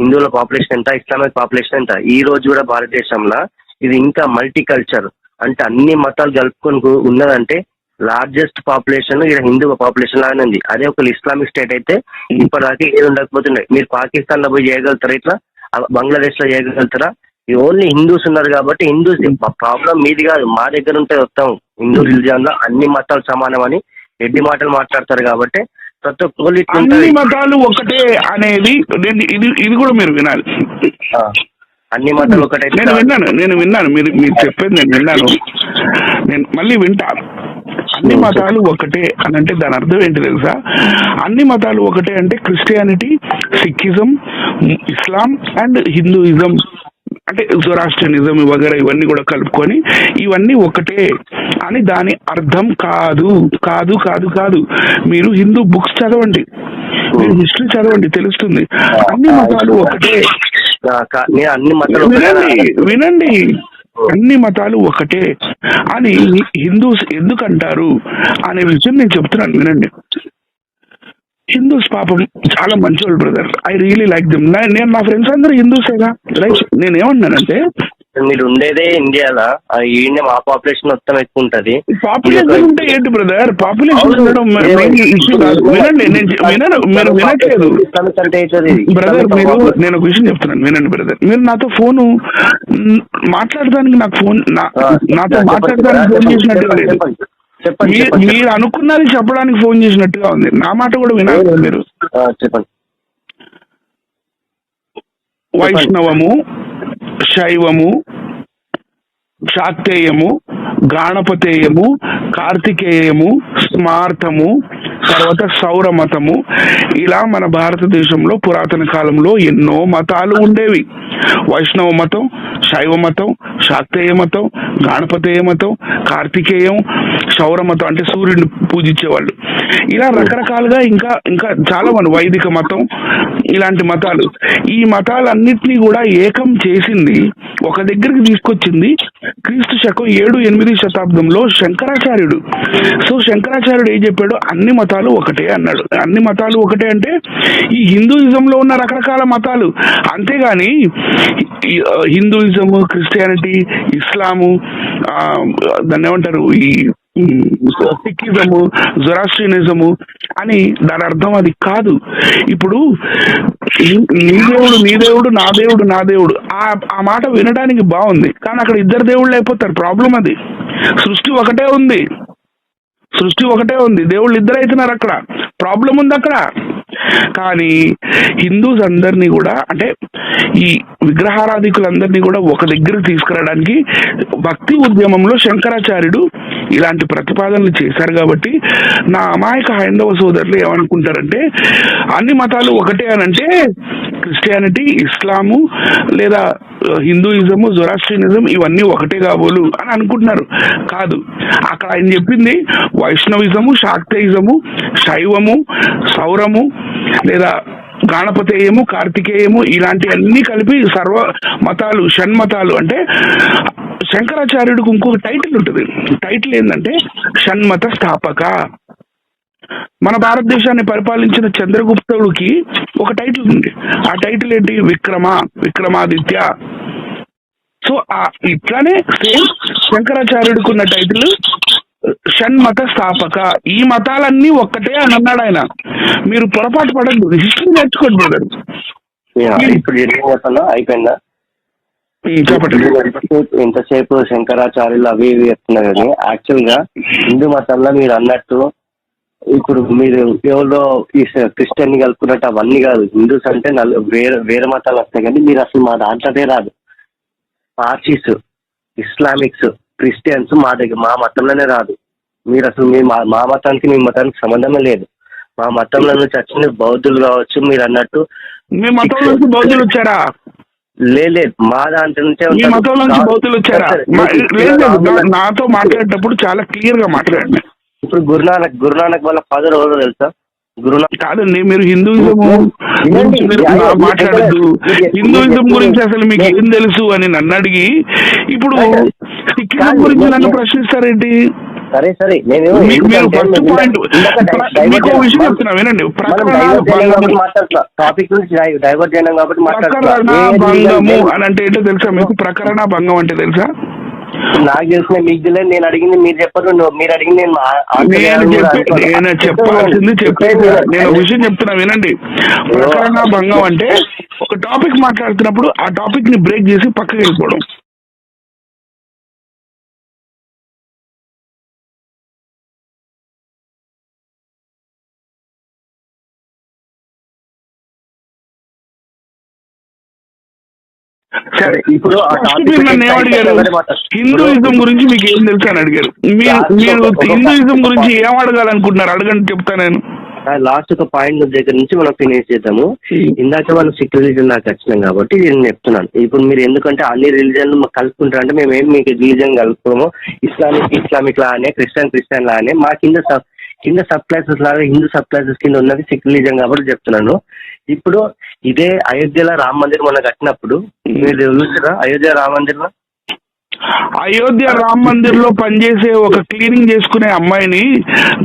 హిందువుల పాపులేషన్ ఎంత, ఇస్లామిక్ పాపులేషన్ ఎంత. ఈ రోజు కూడా భారతదేశంలో ఇది ఇంకా మల్టీ కల్చర్ అంటే అన్ని మతాలు కలుపుకొని ఉన్నదంటే లార్జెస్ట్ పాపులేషన్ ఇక్కడ హిందూ పాపులేషన్ లాగానే ఉంది. అదే ఒక ఇస్లామిక్ స్టేట్ అయితే ఇప్పటిదాకా ఏది ఉండకపోతుండే. మీరు పాకిస్తాన్ లో పోయి చేయగలుగుతారా, ఇట్లా బంగ్లాదేశ్ లో చేయగలుగుతారా? ఓన్లీ హిందూస్ ఉన్నారు కాబట్టి హిందూస్ ప్రాబ్లం మీది కాదు, మా దగ్గర ఉంటే వస్తాం. హిందూ రిలీజియన్ లో అన్ని మతాలు సమానం అని ఎడ్డి మాటలు మాట్లాడతారు కాబట్టి ప్రతి ఒక్కరు అన్ని మతాలు ఒకటే అనేది ఇది కూడా మీరు వినాలి. అన్ని మతాలు ఒకటే నేను విన్నాను మీరు చెప్పేది నేను విన్నాను, నేను మళ్ళీ వింటాను. అన్ని మతాలు ఒకటే అని అంటే దాని అర్థం ఏంటి తెలుసా? అన్ని మతాలు ఒకటే అంటే Christianity, Sikhism, Islam and Hinduism అంటే జొరాస్ట్రియనిజం వగైరా ఇవన్నీ కూడా కలుపుకొని ఇవన్నీ ఒకటే అని దాని అర్థం కాదు. కాదు కాదు కాదు మీరు హిందూ బుక్స్ చదవండి, మీరు హిస్టరీ చదవండి, తెలుస్తుంది. అన్ని మతాలు ఒకటే. వినండి, అన్ని మతాలు ఒకటే అని హిందూస్ ఎందుకంటారు అనే విషయం నేను చెప్తున్నాను, వినండి. హిందూస్ పాపం చాలా మంచి brother, I really like them. నేను నా ఫ్రెండ్స్ అందరూ హిందూసేగా, రైట్? నేను ఏమన్నానంటే మీరు ఉండేదే ఇండియాలో, మా పాపులేషన్ మొత్తం ఎక్కువ ఉంటది. పాపులేషన్ ఉంటే ఏంటి బ్రదర్? పాపులేషన్ ఉండడం ఇష్యూ కాదు. వినండి, మీరు వినట్లేదు బ్రదర్. నేను ఒక విషయం చెప్తున్నాను, వినండి బ్రదర్. మీరు నాతో ఫోను మాట్లాడడానికి నాతో మాట్లాడడానికి ఫోన్ చేసినట్టుగా లేదు. మీరు అనుకున్నది చెప్పడానికి ఫోన్ చేసినట్టుగా ఉంది. నా మాట కూడా వినాలి మీరు. చెప్పండి. వైష్ణవము, శైవము, శాక్తేయము, గాణపతేయము, కార్తికేయము, స్మార్థము, తర్వాత సౌరమతము, ఇలా మన భారతదేశంలో పురాతన కాలంలో ఎన్నో మతాలు ఉండేవి. వైష్ణవ మతం, శైవ మతం, శాక్తేయ మతం, గాణపతేయ మతం, కార్తికేయం, సౌరమతం అంటే సూర్యుడిని పూజించేవాళ్ళు. ఇలా రకరకాలుగా ఇంకా ఇంకా చాలా మంది, వైదిక మతం, ఇలాంటి మతాలు. ఈ మతాలన్నిటినీ కూడా ఏకం చేసింది, ఒక దగ్గరికి తీసుకొచ్చింది క్రీస్తు శకం 7-8 శతాబ్దంలో శంకరాచార్యుడు. సో శంకరాచార్యుడు ఏం చెప్పాడు? అన్ని మతాలు ఒకటే అన్నాడు. అన్ని మతాలు ఒకటే అంటే ఈ హిందూయిజంలో ఉన్న రకరకాల మతాలు, అంతేగాని హిందూయిజము, క్రిస్టియానిటీ, ఇస్లాము, దాన్ని ఏమంటారు, ఈ సిక్కిజము, జొరాస్ట్రియనిజము అని దాని అర్థం అది కాదు. ఇప్పుడు నీ దేవుడు నీ దేవుడు, నా దేవుడు నా దేవుడు, ఆ మాట వినడానికి బాగుంది, కానీ అక్కడ ఇద్దరు దేవుళ్ళు అయిపోతారు. ప్రాబ్లం అది. సృష్టి ఒకటే ఉంది, దేవుళ్ళు ఇద్దరు అవుతున్నారు. అక్కడ ప్రాబ్లం ఉంది అక్కడ. కానీ హిందూస్ అందరినీ కూడా, అంటే ఈ విగ్రహారాధికులందరినీ కూడా ఒక దగ్గరికి తీసుకురావడానికి భక్తి ఉద్యమంలో శంకరాచార్యుడు ఇలాంటి ప్రతిపాదనలు చేశారు. కాబట్టి నా అమాయక హైందవ సోదరులు ఏమనుకుంటారంటే అన్ని మతాలు ఒకటే అని అంటే క్రిస్టియానిటీ, ఇస్లాము లేదా హిందూయిజము, జొరాస్ట్రియనిజం ఇవన్నీ ఒకటే కాబోలు అని అనుకుంటున్నారు. కాదు, అక్కడ ఆయన చెప్పింది వైష్ణవిజము, శాక్తయిజము, శైవము, సౌరము లేదా గాణపతేయము, కార్తికేయము ఇలాంటివన్నీ కలిపి సర్వ మతాలు, షణ్మతాలు. అంటే శంకరాచార్యుడికి ఇంకొక టైటిల్ ఉంటుంది. టైటిల్ ఏంటంటే షణ్మత స్థాపక. మన భారతదేశాన్ని పరిపాలించిన చంద్రగుప్తుడికి ఒక టైటిల్ ఉంది. ఆ టైటిల్ ఏంటి? విక్రమాదిత్య. సో ఇట్లానే సేమ్ శంకరాచార్యుడికి ఉన్న టైటిల్ షణ్మత స్థాపక. ఈ మతాలన్నీ ఒక్కటే అని అన్నాడు ఆయన. మీరు పొరపాటు పడద్దు, హిస్టరీ నేర్చుకోండి బ్రదర్. ఇప్పుడు అయిపోయిందా? చెప్పండి. ఇంతసేపు శంకరాచార్యులు అవి ఇవి చెప్తున్నారు కానీ యాక్చువల్ గా హిందూ మతంలో మీరు అన్నట్టు ఇప్పుడు మీరు ఎవరో ఈ క్రిస్టియన్ కలుపుకున్నట్టు అవన్నీ కాదు. హిందూస్ అంటే వేరే మతాలు వస్తాయి కానీ మీరు అసలు మా దాంట్లోనే రాదు. పార్సీస్, ఇస్లామిక్స్, క్రిస్టియన్స్ మా మతంలోనే రాదు. మీరు అసలు మా మతానికి మీ మతానికి సంబంధమే లేదు. మా మతంలో నుంచి వచ్చిన బౌద్ధులు కావచ్చు, మీరు అన్నట్టు. మీ మతం నుంచి బౌద్ధులు వచ్చారా? లేదు, మా దాంట్లో నుంచే. మీ మతం నుంచి బౌద్ధులు వచ్చారా? నాతో మాట్లాడేటప్పుడు చాలా క్లియర్ గా మాట్లాడండి. ఇప్పుడు గురునానక్ వాళ్ళ ఫాదర్ ఎవరో తెలుసా? గురునానక్ కాదండి, మీరు హిందూయిజం మాట్లాడద్దు. హిందూయిజం గురించి అసలు మీకు ఏం తెలుసు అని నన్ను అడిగి ఇప్పుడు సిక్కిజం గురించి నన్ను ప్రశ్నిస్తారేంటి? సరే మీరు ఫస్ట్ పాయింట్ మీకు విషయం చెప్తున్నా వినండి. టాపిక్ నుంచి డైవర్ట్ చేయడం కాబట్టి ప్రకరణ భంగము అని అంటే ఏంటో తెలుసా మీకు? ప్రకరణ భంగం అంటే తెలుసా? నాకు తెలిసిన మీకు తెలియదు. నేను అడిగింది మీరు చెప్పరు, మీరు అడిగింది నేను చెప్పాల్సింది చెప్పేది. నేను విషయం చెప్తున్నా వినండి. ప్రకరణ భంగం అంటే ఒక టాపిక్ మాట్లాడుతున్నప్పుడు ఆ టాపిక్ ని బ్రేక్ చేసి పక్కకి వెళ్ళిపోవడం. సరే, ఇప్పుడు నన్ను ఏమడిగారు? హిందూయిజం గురించి మీకు ఏం తెలుసు అని అడిగారు. మీరు హిందూయిజం గురించి ఏం అడగాలనుకుంటున్నారు? అడగండి, చెప్తా నేను. లాస్ట్ ఒక పాయింట్ దగ్గర నుంచి మనం ఫినిష్ చేద్దాము. ఇందాక మనం సిక్ రిలీజన్ దాకా వచ్చినాం కాబట్టి నేను చెప్తున్నాను. ఇప్పుడు మీరు ఎందుకంటే అన్ని రిలీజన్లు కలుపుకుంటారు అంటే మేము ఏం మీకు రిలీజన్ కలుపుకోము. ఇస్లామిక్ లానే, క్రిస్టియన్ లానే మా కింద సబ్ క్లాసెస్ లాగా హిందూ సబ్ క్లాసెస్ కింద ఉన్నది సిక్ రిలీజన్ కాబట్టి చెప్తున్నాను. ఇప్పుడు ఇదే అయోధ్యలో రామ మందిర్ మొన్న కట్టినప్పుడు మీరు చూసారా? అయోధ్య రామ మందిర్ లో పనిచేసే ఒక క్లీనింగ్ చేసుకునే అమ్మాయిని,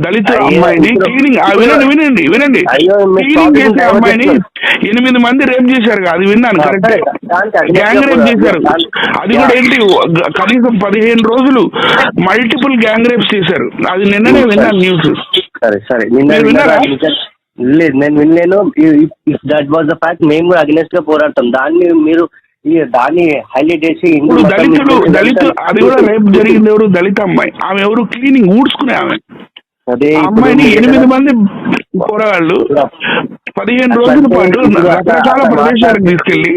దళిత అమ్మాయిని క్లీనింగ్ వినండి క్లీనింగ్ చేసే అమ్మాయిని 8 మంది రేప్ చేశారు. అది విన్నాను, కరెక్ట్. గ్యాంగ్ రేప్ చేశారు. అది కూడా ఏంటి, కనీసం 15 రోజులు మల్టిపుల్ గ్యాంగ్ రేప్స్ చేశారు. అది నిన్ననే విన్నాను న్యూస్. సరే లేదు, నేను వినలేను. That was the fact. మేము కూడా అగెన్స్ట్ గా పోరాడతాం. దాన్ని హైలైట్ చేసి దళితులు అది కూడా రేపు జరిగింది. ఎవరు? దళిత అమ్మాయి. ఆమె ఎవరు? క్లీనింగ్ ఊడ్చుకునే ఆమె. అదే అమ్మాయిని 8 మంది పోరాళ్ళు 15 రోజుల పాటు రకరకాల ప్రదేశాలకు తీసుకెళ్లి.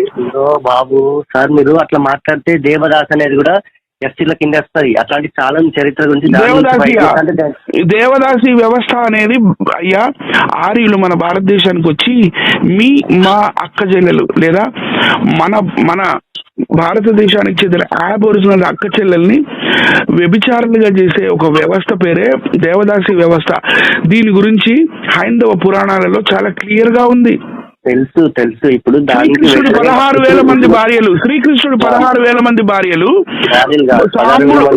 బాబు సార్, మీరు అట్లా మాట్లాడితే దేవదాస్ అనేది కూడా ఎస్సీల కింద వస్తుంది. అట్లాంటి చాలా చరిత్ర గురించి. దేవదాసి వ్యవస్థ అనేది అయ్యా, ఆర్యులు మన భారతదేశానికి వచ్చి మా అక్క చెల్లెలు లేదా మన భారతదేశానికి చెందిన అబోరిజినల్ అక్క చెల్లెల్ని వ్యభిచారులుగా చేసే ఒక వ్యవస్థ పేరే దేవదాసి వ్యవస్థ. దీని గురించి హైందవ పురాణాలలో చాలా క్లియర్ గా ఉంది. తెలుసు తెలుసు. ఇప్పుడు దానికి శ్రీకృష్ణుడు 16,000 మంది భార్యలు, శ్రీకృష్ణుడు 16,000 మంది భార్యలు.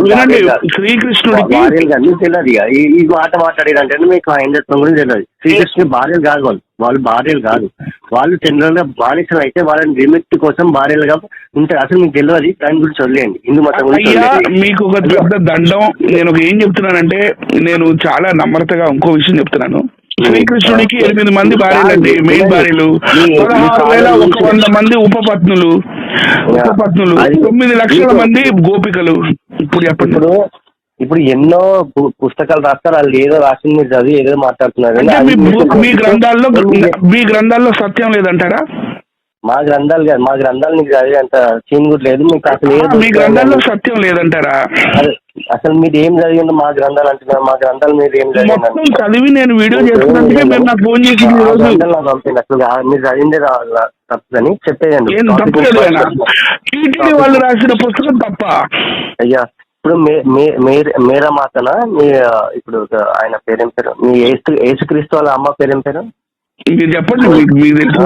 వినండి, శ్రీకృష్ణుడికి మీకు తెలియదు ఇక ఈ మాట మాట్లాడేదంటే మీకు హైందత్వం గురించి తెలియదు. శ్రీకృష్ణుడి భార్యలు కాదు వాళ్ళు భార్యలు కాదు, వాళ్ళు జనరల్ గా బానిసలు అయితే వాళ్ళని విముక్తి కోసం భార్యలుగా ఉంటారు. అసలు మీకు తెలియదు, దాని గురించి వదిలేయండి. హిందూ మతం గురించి మీకు ఒక పెద్ద దండం. నేను ఏం చెప్తున్నానంటే, నేను చాలా నమ్రతగా ఇంకో విషయం చెప్తున్నాను. శ్రీకృష్ణుడికి 8 మంది భార్యలండి, మెయిన్ భార్యలు. 16,100 మంది ఉపపత్నులు, 9 లక్షల మంది గోపికలు. ఇప్పుడు చెప్పండి. ఇప్పుడు ఎన్నో పుస్తకాలు రాస్తారు, వాళ్ళు ఏదో రాసింది మీరు చదివి ఏదో మాట్లాడుతున్నారు. మీ గ్రంథాల్లో సత్యం లేదంటారా? మా గ్రంథాలు కాదు, మా గ్రంథాలు నీకు చదివే అంత సీన్ కూడా లేదు. మీకు అసలు మీ గ్రంథాల్లో సత్యం లేదంటారా? అసలు మీరు ఏం చదివిందో మా గ్రంథాలు అంటున్నారు. మా గ్రంథాలు మీరు ఏం చదివి నేను వీడియో చేస్తున్నందుకే మీరు నాకు ఫోన్ చేసి అసలు మీరు చదివిందే తప్పదని చెప్పేయండి. టీటీడీ వాళ్ళు రాసిన పుస్తకం తప్ప. అయ్యా ఇప్పుడు మేరా మాతనా మీ ఇప్పుడు ఆయన పేరేం పేరు? మీ యేసుక్రీస్తు వాళ్ళ అమ్మ పేరేం పేరు? మీరు చెప్పండి. మీకు తెలుసు.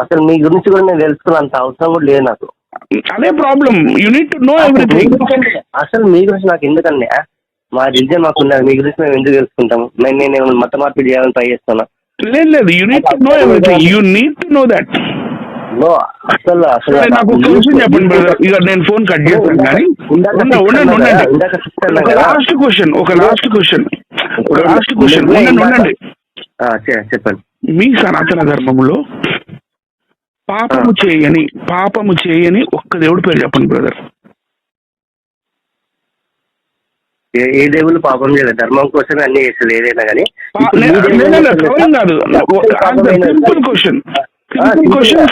అసలు మీ గురించి కూడా నేను తెలుసుకున్నంత అవసరం కూడా లేదు నాకు. అదే problem. You need to know everything. అసలు మీ గురించి నాకు ఎందుకండి? మా రిలీజన్ మాకు ఉన్నది, మీ గురించి మేము ఎందుకు తెలుసుకుంటాము? నేను మత మార్పిడి చేయాలని ట్రై చేస్తున్నా. లేదు, you need to know everything. You need to know that. అసలు అసలు నాకు ఒక విషయం చెప్పండి బ్రదర్. ఇక నేను ఫోన్ కట్ చేస్తాను కానీ లాస్ట్ క్వశ్చన్ ఉండండి. చెప్పండి. మీ సనాతన ధర్మంలో పాపము చేయని ఒక్క దేవుడి పేరు చెప్పండి బ్రదర్. ఏ దేవుళ్ళు పాపం చేయలేదు, ధర్మం కోసమే అన్ని చేస్తారు ఏదైనా కానీ.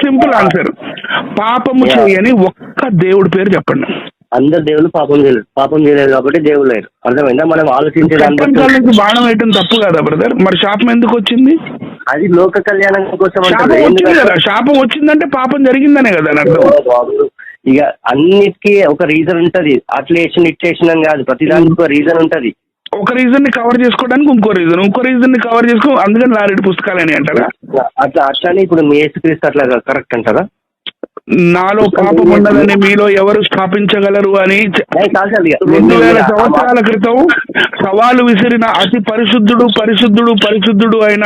Simple answer. పాపము చేయని ఒక్క దేవుడి పేరు చెప్పండి. అందరు దేవుళ్ళు పాపం చేయలేదు కాబట్టి దేవుళ్ళు లేరు. అర్థమైందా? మనం ఆలోచించేదానికి బాణం వేయటం తప్పు కదా బ్రదర్. మరి శాపం ఎందుకు వచ్చింది? అది లోక కళ్యాణం కోసం. శాపం వచ్చిందంటే పాపం జరిగిందనే కదా అర్థం. ఇక అన్నిటికీ ఒక రీజన్ ఉంటది. అట్లా చేసిన ఇట్ చేసిన అని కాదు, ప్రతిదానికి ఒక రీజన్ ఉంటది. ఒక రీజన్ ని కవర్ చేసుకోవడానికి ఇంకో రీజన్ ని కవర్ చేసుకో, అందుకని 4 పుస్తకాలని అంటారా? అట్లానే ఇప్పుడు మీ యేసుక్రీస్తు అట్లా కరెక్ట్ అంటారా? నాలో పాపం ఉన్నదని మీలో ఎవరు స్థాపించగలరు అని 2000 సంవత్సరాల క్రితం సవాలు విసిరిన అతి పరిశుద్ధుడు అయిన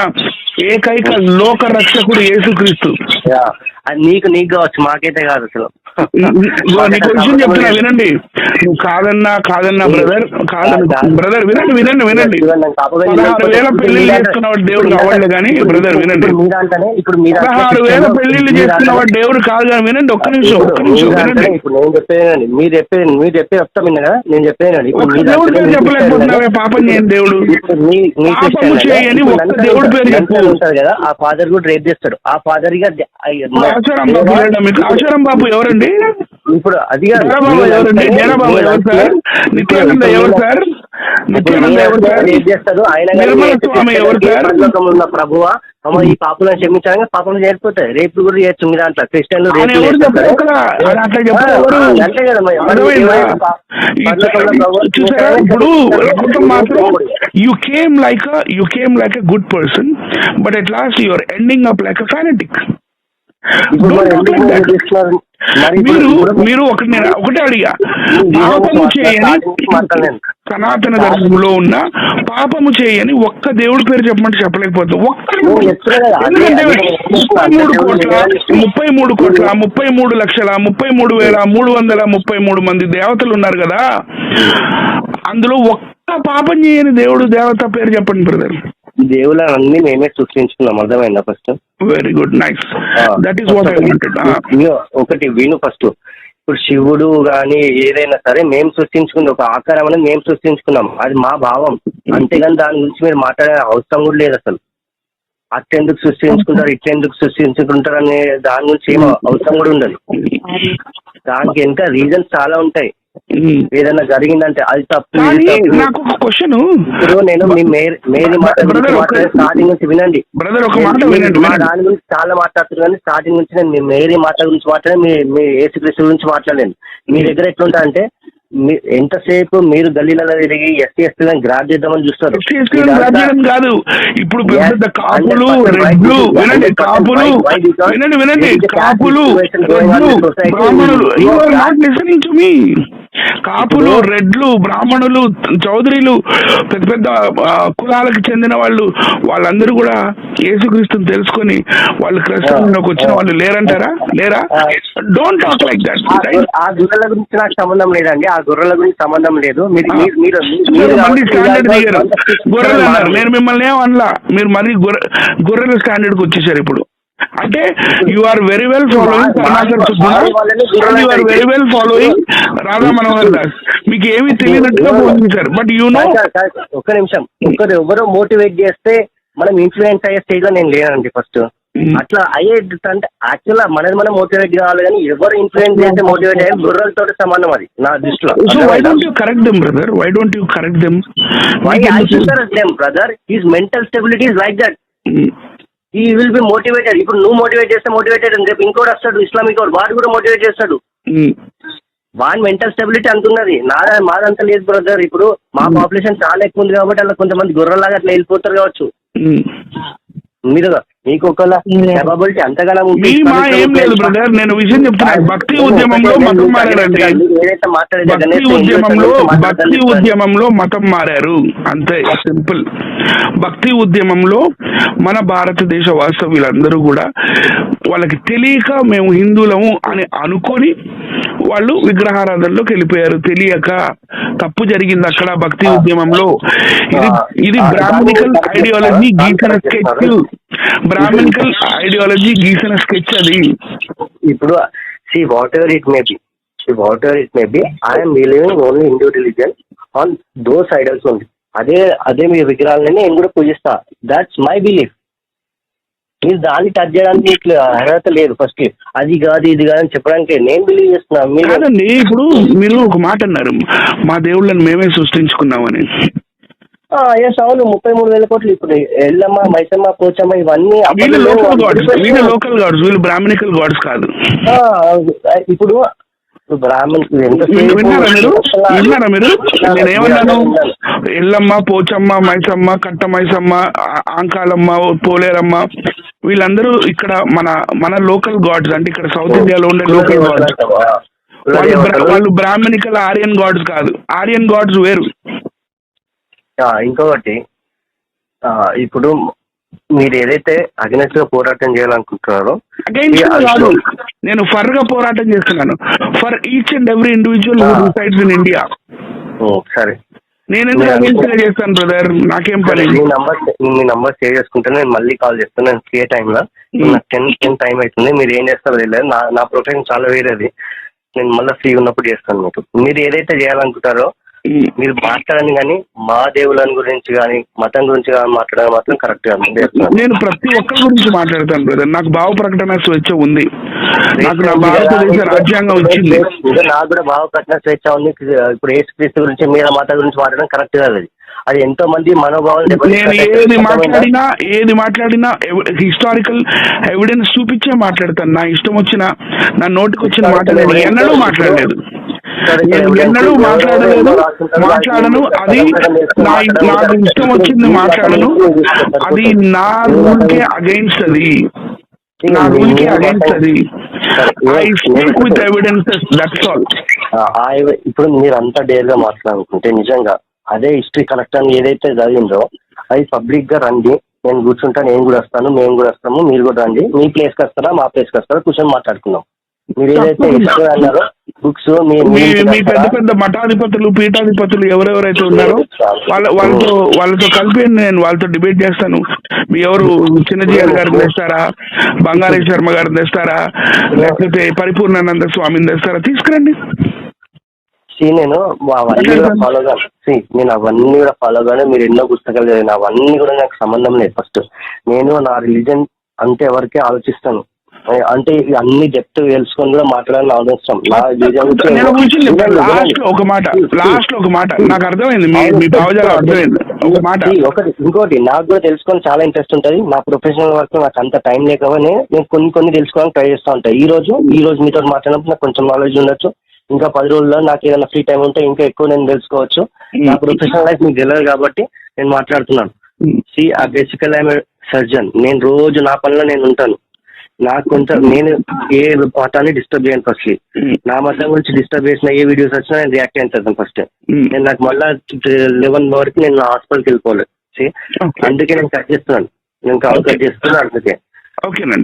ఏకైక లోక రక్షకుడు యేసుక్రీస్తు. నీకు కావచ్చు, మాకైతే కాదు. అసలు నీకు విషయం చెప్తున్నా వినండి. నువ్వు కాదన్నా బ్రదర్ వినండి. 16,000 పెళ్లిళ్ళు చేసుకున్నవాడు దేవుడు కావాలి కానీ బ్రదర్ వినండి. 16,000 పెళ్లిళ్ళు చేసుకున్నవాడు దేవుడు కాదు కానీ వినండి. ఒక్క నిమిషం వినండి. ఇప్పుడు నేను చెప్పేనండి, మీరు చెప్పే వస్తాం కదా. నేను చెప్పేనండి, దేవుడు పేరు చెప్పలేకపోతున్నావే. పాపం చేయని దేవుడు చేయని ఒక్క దేవుడు పేరు చెప్పు. ఉంటారు కదా, ఆ ఫాదర్ కూడా రేప్ చేస్తాడు. ఆ ఫాదర్ గా ఆచారం బాబు ఎవరండి? ఇప్పుడు అది జనబాబు ఎవరు సార్? నిత్యానంద ఎవరు సార్? ఉన్న ప్రభువా ఈ పాపలను క్షమించాలని పాపం చేరిపోతాయి. రేపు కూడా చేయొచ్చు మీ దాంట్లో. క్రిస్టియన్లు ఇప్పుడు మాత్రం you came like a good person, but at last you are ending up like a fanatic. మీరు ఒకటే అడిగా, పాపము చేయని సనాతన ధర్మంలో ఉన్న పాపము చేయని ఒక్క దేవుడి పేరు చెప్పమంటే చెప్పలేకపోతాం. 33,33,33,333 మంది దేవతలు ఉన్నారు కదా, అందులో ఒక్క పాపం చేయని దేవత పేరు చెప్పండి బ్రదర్. దేవుళ్ళన్నీ మేమే సృష్టించుకున్నాం. అర్థమైందా? First very good, nice. That is what I wanted. ఒకటి విను ఫస్ట్. ఇప్పుడు శివుడు గాని ఏదైనా సరే మేము సృష్టించుకుంది ఒక ఆకారం అనేది మేము సృష్టించుకున్నాం. అది మా భావం. అంతేగాని దాని గురించి మీరు మాట్లాడే అవసరం కూడా లేదు. అసలు అట్లెందుకు సృష్టించుకుంటారు, ఇట్లెందుకు సృష్టించుకుంటారు అనే దాని గురించి ఏమో అవసరం కూడా ఉండదు. దానికి వెనక రీజన్స్ చాలా ఉంటాయి. ఏదైనా జరిగిందంటే అది తప్పు. నాకు ఒక క్వశ్చన్. ఇప్పుడు నేను మీ మేరీ మాట్లాడే స్టార్టింగ్ నుంచి వినండి. దాని గురించి చాలా మాట్లాడుతున్నారు కానీ స్టార్టింగ్ నుంచి నేను మీ మేరీ మాట గురించి మాట్లాడే మీ యేసుక్రీస్తు గురించి మాట్లాడలేను. మీ దగ్గర ఎట్లుంటా అంటే ఎంతసేపు మీరు గల్లీలలో తిరిగి ఎస్సీలను గ్రాప్ చేద్దామని చూస్తారు. కాదు ఇప్పుడు పెద్ద కాపులు రెడ్లు వినండి, కాపులు వినండి కాపులు రెడ్లు బ్రాహ్మణులు, you are not listening to me. కాపులు రెడ్లు బ్రాహ్మణులు చౌదరీలు పెద్ద పెద్ద కులాలకు చెందిన వాళ్ళందరూ కూడా యేసుక్రీస్తుని తెలుసుకొని వాళ్ళు క్రైస్తవంలోకి వచ్చిన వాళ్ళు లేరంటారా? లేరా? Don't talk like that. ఆ గొర్రెల గురించి నాకు సంబంధం లేదండి, ఆ గొర్రెల గురించి సంబంధం లేదు. స్టాండర్డ్ దిగారు, గొర్రెలు అన్నారు. నేను మిమ్మల్ని ఏమనలా, మీరు మరీ గొర్రెల స్టాండర్డ్కి వచ్చేసారు ఇప్పుడు. అంటే you are very well following Karunakar Subbuna, you are very well following Radha Manohar Das. మీకు ఏమీ తెలియనట్టుగా బోధించారు. బట్ యు నో, ఒక్క నిమిషం, ఎవరో మోటివేట్ చేస్తే మనం ఇన్ఫ్లుయెన్స్ అయ్యే స్టేజ్ లో నేను లేనండి. ఫస్ట్ అట్లా అయ్యేది అంటే యాక్చువల్ గా మనం మోటివేట్ కావాలి, కానీ ఎవరు ఇన్ఫ్లుయెన్స్ చేస్తే మోటివేట్ అయ్యే గొర్రెలతో సమానం అది నా దృష్టిలో. Why don't you correct them brother? Why don't you correct them? Why I should correct them brother? His mental stability is like that. He will be motivated. ఇప్పుడు నువ్వు మోటివేట్ చేస్తే మోటివేటెడ్ అని రేపు ఇంకోటి వస్తాడు ఇస్లామిక్ వాడు కూడా మోటివేట్ చేస్తాడు. వాడి మెంటల్ స్టెబిలిటీ అంటున్నది, మాదంతా లేదు బ్రదర్. ఇప్పుడు మా పాపులేషన్ చాలా ఎక్కువ ఉంది కాబట్టి అలా కొంతమంది గొర్రెలాగా అట్లా వెళ్ళిపోతారు కావచ్చు. మీరు మీకు ఒకవేళ కేపబిలిటీ అంతగానో ఏం లేదు బ్రదర్. నేను విషయం చెప్తున్నాను, భక్తి ఉద్యమంలో మతం మారారండి. భక్తి ఉద్యమంలో మతం మారారు అంతే, సింపుల్. భక్తి ఉద్యమంలో మన భారతదేశ వాస్తవ్యులందరూ కూడా వాళ్ళకి తెలియక మేము హిందువులము అని అనుకొని వాళ్ళు విగ్రహారాధనలోకి వెళ్ళిపోయారు. తెలియక తప్పు జరిగింది అక్కడ భక్తి ఉద్యమంలో. ఇది బ్రాహ్మణికల్ ఐడియాలజీ గీసిన స్కెచ్, బ్రాహ్మణికల్ ఐడియాలజీ గీసిన స్కెచ్ అది. ఇప్పుడు what ever it may be I'm believing only Hindu religion on those idols only. అదే మీ విగ్రహాలని నేను కూడా పూజిస్తా. That's my belief. మీరు దాన్ని టచ్ చేయడానికి మీకు అర్హత లేదు. ఫస్ట్ అది కాదు ఇది కాదు అని చెప్పడానికి నేను బిలీవ్ చేస్తున్నాను. కాదండి, ఇప్పుడు మీరు ఒక మాట అన్నారు, మా దేవుళ్ళని మేమే సృష్టించుకున్నామని. ఎస్ అవును, 33,000 కోట్లు. ఇప్పుడు ఎల్లమ్మ మైసమ్మ పోచమ్మ ఇవన్నీ లోకల్ గాడ్స్, వీళ్ళు బ్రాహ్మణికల్ గాడ్స్ కాదు. ఇప్పుడు బ్రాహ్మణ్ విన్నారా మీరు? నేనేమన్నాను? ఎల్లమ్మ పోచమ్మ మైసమ్మ కట్ట మైసమ్మ ఆంకాలమ్మ పోలేరమ్మ వీళ్ళందరూ ఇక్కడ మన లోకల్ గాడ్స్. అంటే ఇక్కడ సౌత్ ఇండియాలో ఉండే లోకల్ గాడ్స్. వాళ్ళు బ్రాహ్మణికల్ ఆర్యన్ గాడ్స్ కాదు. ఆర్యన్ గాడ్స్ వేరు. ఇంకొకటి, ఇప్పుడు మీరు ఏదైతే అగెన్స్ట్ గా పోరాటం చేయాలనుకుంటున్నారో, కాదు, నేను ఫర్ గా పోరాటం చేస్తున్నాను. For each and every individual who resides in India. సరే, నేను ఎందుకు అగెన్స్ట్ గా చేస్తాను బ్రదర్? నాకేం పని. మీ నంబర్ సేవ్ చేసుకుంటే నేను మళ్ళీ కాల్ చేస్తాను. నేను ఫ్రీ టైంలో నాకు 10 టైం అవుతుంది. మీరు ఏం చేస్తారో తెలియదు. నా ప్రొఫెషన్ చాలా వేరేది. నేను మళ్ళీ ఫ్రీ ఉన్నప్పుడు చేస్తాను. మీరు ఏదైతే చేయాలనుకుంటారో మీరు మాట్లాడండి, కానీ మా దేవుళ్ళని గురించి కానీ మతం గురించి కానీ మాట్లాడడం మాత్రం కరెక్ట్ గా. నేను ప్రతి ఒక్కరి గురించి మాట్లాడతాను బ్రదర్. నాకు భావ ప్రకటన స్వేచ్ఛ ఉంది. నాకు నా భారతదేశ రాజ్యాంగం ఇచ్చింది. నాకు కూడా భావ ప్రకటన స్వేచ్ఛ ఉంది. ఇప్పుడు యేసుక్రీస్తు గురించి మీద మతం గురించి మాట్లాడడం కరెక్ట్ కాదు. అది ఎంతో మంది మనోభావాలు. నేను ఏది మాట్లాడినా హిస్టారికల్ ఎవిడెన్స్ చూపించే మాట్లాడతాను. నా ఇష్టం వచ్చిన నా నోటికి వచ్చిన మాట్లాడలేదు, ఎన్నడూ మాట్లాడలేదు. ఎన్నడూ మాట్లాడను. అది నాకు ఇష్టం వచ్చింది మాట్లాడను. అది నా రూల్కే అగైన్స్ట్. నా రూల్కే against. I speak with evidences, that's all. ఇప్పుడు మీరు అంతా డేర్ గా మాట్లాడుకుంటే నిజంగా అదే హిస్టరీ కలెక్ట్ అని ఏదైతే జరిగిందో అది పబ్లిక్ గా రండి. నేను కూర్చుంటాను, నేను కూడా వస్తాను, మేము కూడా వస్తాము, మీరు కూడా రండి. మీ ప్లేస్కి వస్తారా మా ప్లేస్కి వస్తారా కూర్చొని మాట్లాడుకుందాం. మీరు ఏదైతే హిస్టరీ అన్నారో బుక్స్ మీ పెద్ద పెద్ద మఠాధిపతులు పీఠాధిపతులు ఎవరెవరైతే ఉన్నారో వాళ్ళతో కలిపి నేను వాళ్ళతో డిబేట్ చేస్తాను. మీ ఎవరు చిన్నజీఆర్ గారిని తెస్తారా, బంగారీ శర్మ గారిని తెస్తారా, లేకపోతే పరిపూర్ణానంద స్వామిని తెస్తారా? తీసుకురండి. నేను అవన్నీ కూడా ఫాలో గాను. నేను అవన్నీ కూడా ఫాలో గాను. మీరు ఎన్నో పుస్తకాలు చదివిన అవన్నీ కూడా నాకు సంబంధం లేదు. ఫస్ట్ నేను నా రిలీజన్ అంతే వరకే ఆలోచిస్తాను. అంటే అన్ని డెప్త్ తెలుసుకొని కూడా మాట్లాడాలని ఆలోచిస్తాం. లాస్ట్ ఒక మాట నాకు అర్థమైంది, మీ భావజాలం అర్థమైంది. ఇంకోటి నాకు కూడా తెలుసుకొని చాలా ఇంట్రెస్ట్ ఉంటుంది. నా ప్రొఫెషనల్ వర్క్ నాకు అంత టైం లేకపోతే నేను కొన్ని తెలుసుకోవడానికి ట్రై చేస్తూ ఉంటాను. ఈ రోజు మీతో మాట్లాడినప్పుడు నాకు కొంచెం నాలెడ్జ్ ఉండొచ్చు. ఇంకా 10 రోజుల్లో నాకు ఏదైనా ఫ్రీ టైం ఉంటే ఇంకా ఎక్కువ నేను తెలుసుకోవచ్చు. నా ప్రొఫెషనల్ లైఫ్ మీకు తెలియదు కాబట్టి నేను మాట్లాడుతున్నాను. బేసికల్ ఐఎమ్ సర్జన్. నేను రోజు నా పనిలో నేను ఉంటాను. నాకు కొంచెం నేను ఏ మతాన్ని డిస్టర్బ్ చేయను. ఫస్ట్లీ నా మతం గురించి డిస్టర్బ్ చేసిన ఏ వీడియోస్ వచ్చినా నేను రియాక్ట్ అయిపోతాను ఫస్ట్. నేను నాకు మళ్ళీ 11 వరకు నేను హాస్పిటల్కి వెళ్ళిపోలేదు. అందుకే నేను కట్ చేస్తున్నాను, నేను కాల్ కట్ చేస్తున్నాను అందుకే. ఓకేనండి.